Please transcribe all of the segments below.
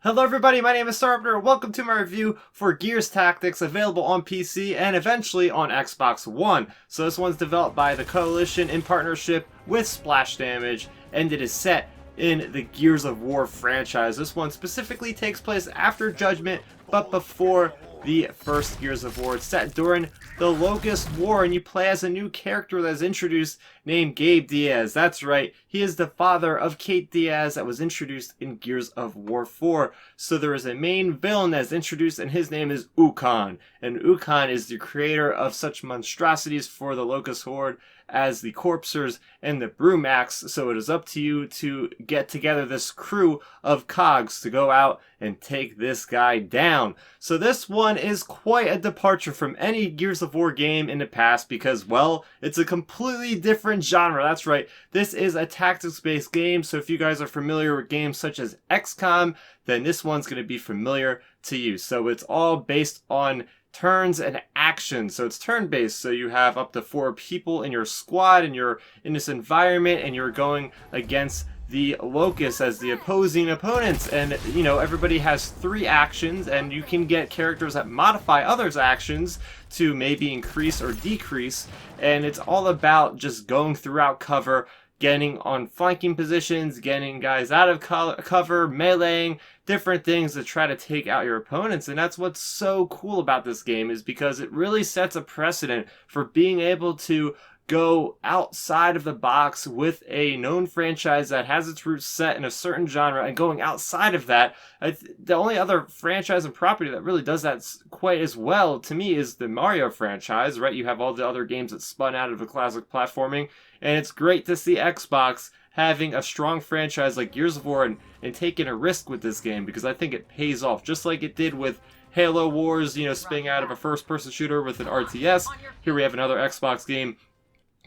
Hello everybody, my name is Starrapter. Welcome to my review for Gears Tactics, available on PC and eventually on Xbox One. So this one's developed by the Coalition in partnership with Splash Damage, and it is set in the Gears of War franchise. This one specifically takes place after Judgment, but before the first Gears of War. It's set during the Locust War, and you play as a new character that is introduced named Gabe Diaz. That's right, he is the father of Kate Diaz that was introduced in Gears of War 4. So there is a main villain that is introduced, and his name is Ukkon. And Ukkon is the creator of such monstrosities for the Locust Horde as the Corpsers and the Brumacs. So it is up to you to get together this crew of cogs to go out and take this guy down. So this one is quite a departure from any Gears of War game in the past because, well, it's a completely different genre. That's right, this is a tactics-based game. So if you guys are familiar with games such as XCOM, then this one's going to be familiar to you. So it's all based on turns and actions. So it's turn-based, so you have up to 4 people in your squad and you're in this environment and you're going against the Locust as the opposing opponents, and you know, everybody has 3 actions, and you can get characters that modify others' actions to maybe increase or decrease, and it's all about just going throughout cover, getting on flanking positions, getting guys out of cover, meleeing, different things to try to take out your opponents. And that's what's so cool about this game, is because it really sets a precedent for being able to go outside of the box with a known franchise that has its roots set in a certain genre, and going outside of that. The only other franchise and property that really does that quite as well to me is the Mario franchise, right? You have all the other games that spun out of the classic platforming, and it's great to see Xbox having a strong franchise like Gears of War and taking a risk with this game, because I think it pays off, just like it did with Halo Wars, you know, spinning out of a first-person shooter with an RTS. Here we have another Xbox game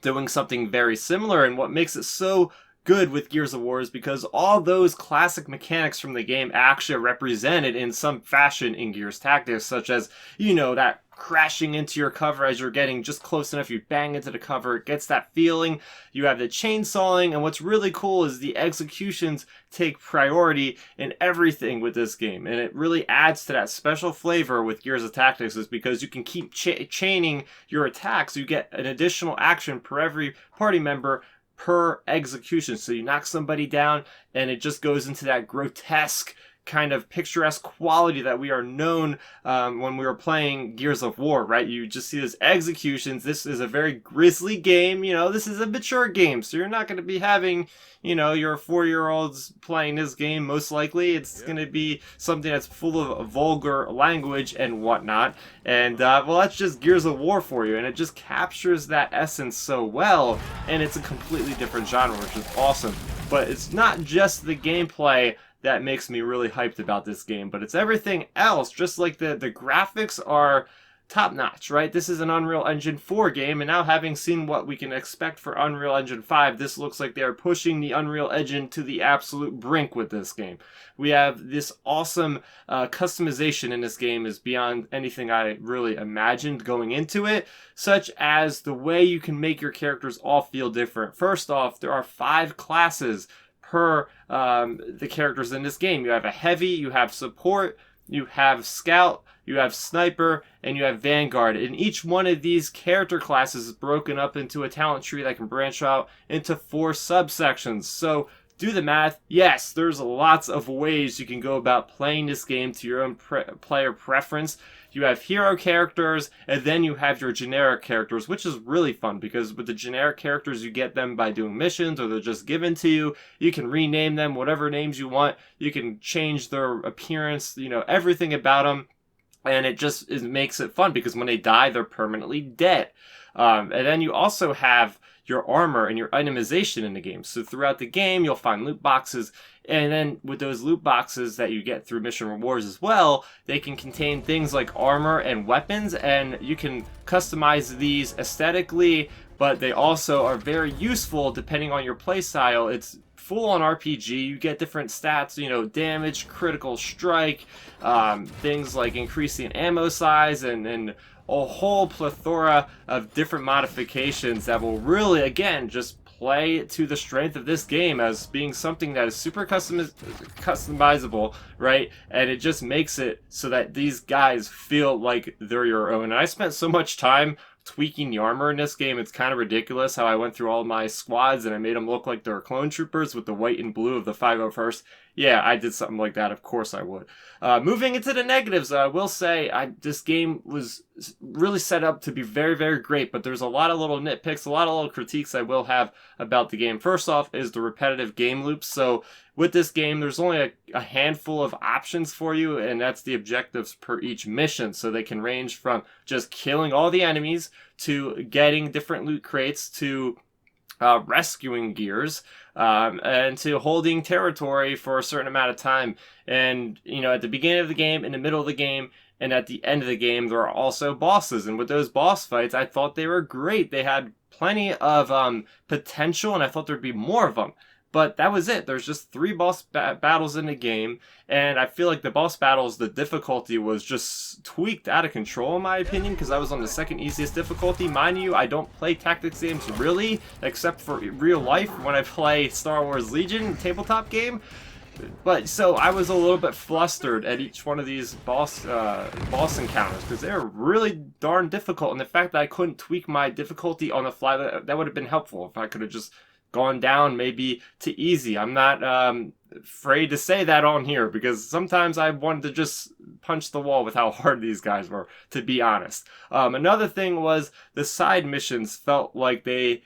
doing something very similar, and what makes it so good with Gears of War is because all those classic mechanics from the game actually are represented in some fashion in Gears Tactics, such as, you know, that crashing into your cover as you're getting just close enough, you bang into the cover, it gets that feeling. You have the chainsawing, and what's really cool is the executions take priority in everything with this game, and it really adds to that special flavor with Gears of Tactics, is because you can keep chaining your attacks. You get an additional action per every party member per execution, so you knock somebody down and it just goes into that grotesque kind of picturesque quality that we are known when we were playing Gears of War, right? You just see those executions. This is a very grisly game, you know, this is a mature game, so you're not going to be having, you know, your 4-year-olds playing this game. Most likely it's going to be something that's full of vulgar language and whatnot, and well, that's just Gears of War for you, and it just captures that essence so well, and it's a completely different genre, which is awesome. But it's not just the gameplay that makes me really hyped about this game, but it's everything else. Just like the graphics are top notch, right? This is an Unreal Engine 4 game, and now having seen what we can expect for Unreal Engine 5, this looks like they are pushing the Unreal Engine to the absolute brink with this game. We have this awesome customization in this game is beyond anything I really imagined going into it, such as the way you can make your characters all feel different. First off, there are 5 classes per the characters in this game. You have a heavy, you have support, you have scout, you have sniper, and you have vanguard. And each one of these character classes is broken up into a talent tree that can branch out into 4 subsections. So do the math. Yes, there's lots of ways you can go about playing this game to your own player preference. You have hero characters, and then you have your generic characters, which is really fun, because with the generic characters, you get them by doing missions, or they're just given to you. You can rename them whatever names you want. You can change their appearance, you know, everything about them, and it just makes it fun, because when they die, they're permanently dead. And then you also have your armor and your itemization in the game. So throughout the game, you'll find loot boxes, and then with those loot boxes that you get through mission rewards as well, they can contain things like armor and weapons, and you can customize these aesthetically, but they also are very useful depending on your playstyle. It's full-on RPG. You get different stats, you know, damage, critical strike, things like increasing ammo size, and a whole plethora of different modifications that will really, again, just play to the strength of this game as being something that is super customizable, right? And it just makes it so that these guys feel like they're your own. And I spent so much time tweaking the armor in this game. It's kind of ridiculous how I went through all my squads and I made them look like they're clone troopers with the white and blue of the 501st. Yeah, I did something like that. Of course I would. Moving into the negatives, I will say this game was really set up to be very, very great, but there's a lot of little nitpicks, a lot of little critiques I will have about the game. First off is the repetitive game loops. So with this game, there's only a handful of options for you, and that's the objectives per each mission. So they can range from just killing all the enemies to getting different loot crates to rescuing gears, and to holding territory for a certain amount of time. And, you know, at the beginning of the game, in the middle of the game, and at the end of the game, there are also bosses. And with those boss fights, I thought they were great. They had plenty of potential, and I thought there'd be more of them. But that was it. There's just 3 boss battles in the game, and I feel like the boss battles, the difficulty was just tweaked out of control in my opinion, because I was on the second easiest difficulty. Mind you, I don't play tactics games really, except for real life when I play Star Wars Legion tabletop game. But so I was a little bit flustered at each one of these boss encounters because they're really darn difficult, and the fact that I couldn't tweak my difficulty on the fly, that would have been helpful if I could have just gone down maybe to easy. I'm not afraid to say that on here because sometimes I wanted to just punch the wall with how hard these guys were, to be honest. Another thing was the side missions felt like they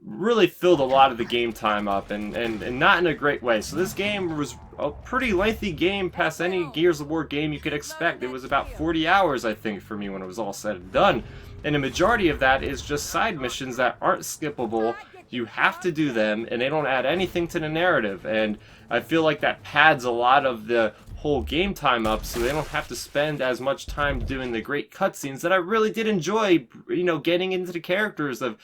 really filled a lot of the game time up, and not in a great way. So this game was a pretty lengthy game past any Gears of War game you could expect. It was about 40 hours, I think, for me when it was all said and done. And the majority of that is just side missions that aren't skippable. You have to do them, and they don't add anything to the narrative. And I feel like that pads a lot of the whole game time up, so they don't have to spend as much time doing the great cutscenes that I really did enjoy. You know, getting into the characters of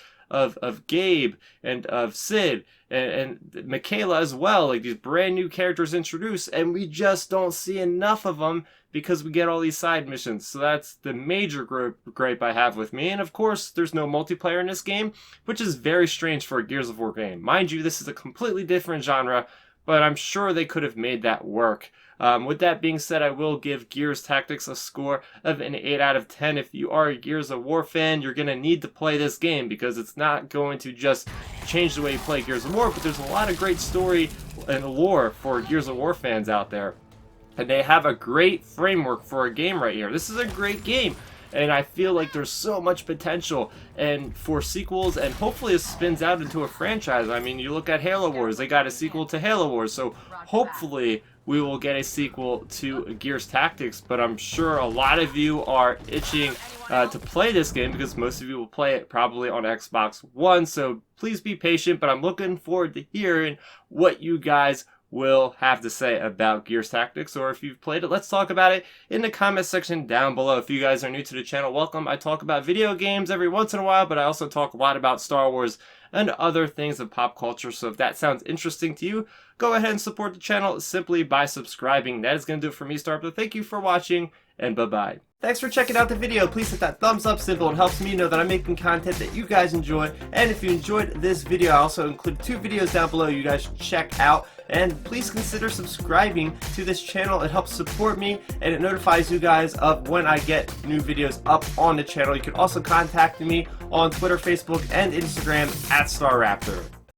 Gabe and of Sid and Michaela as well, like these brand new characters introduced, and we just don't see enough of them because we get all these side missions. So that's the major gripe I have with me. And of course, there's no multiplayer in this game, which is very strange for a Gears of War game. Mind you, this is a completely different genre, but I'm sure they could have made that work. With that being said, I will give Gears Tactics a score of an 8 out of 10. If you are a Gears of War fan, you're going to need to play this game because it's not going to just change the way you play Gears of War, but there's a lot of great story and lore for Gears of War fans out there. And they have a great framework for a game right here. This is a great game. And I feel like there's so much potential and for sequels, and hopefully it spins out into a franchise. I mean, you look at Halo Wars, they got a sequel to Halo Wars, so hopefully we will get a sequel to Gears Tactics. But I'm sure a lot of you are itching to play this game because most of you will play it probably on Xbox One, so please be patient. But I'm looking forward to hearing what you guys will have to say about Gears Tactics, or if you've played it, let's talk about it in the comment section down below. If you guys are new to the channel, welcome. I talk about video games every once in a while, but I also talk a lot about Star Wars and other things of pop culture. So if that sounds interesting to you, go ahead and support the channel simply by subscribing. That is going to do it for me, Starrapter. Thank you for watching, and bye-bye. Thanks for checking out the video. Please hit that thumbs up symbol. It helps me know that I'm making content that you guys enjoy. And if you enjoyed this video, I also include 2 videos down below you guys should check out. And please consider subscribing to this channel. It helps support me, and it notifies you guys of when I get new videos up on the channel. You can also contact me on Twitter, Facebook, and Instagram at Starrapter.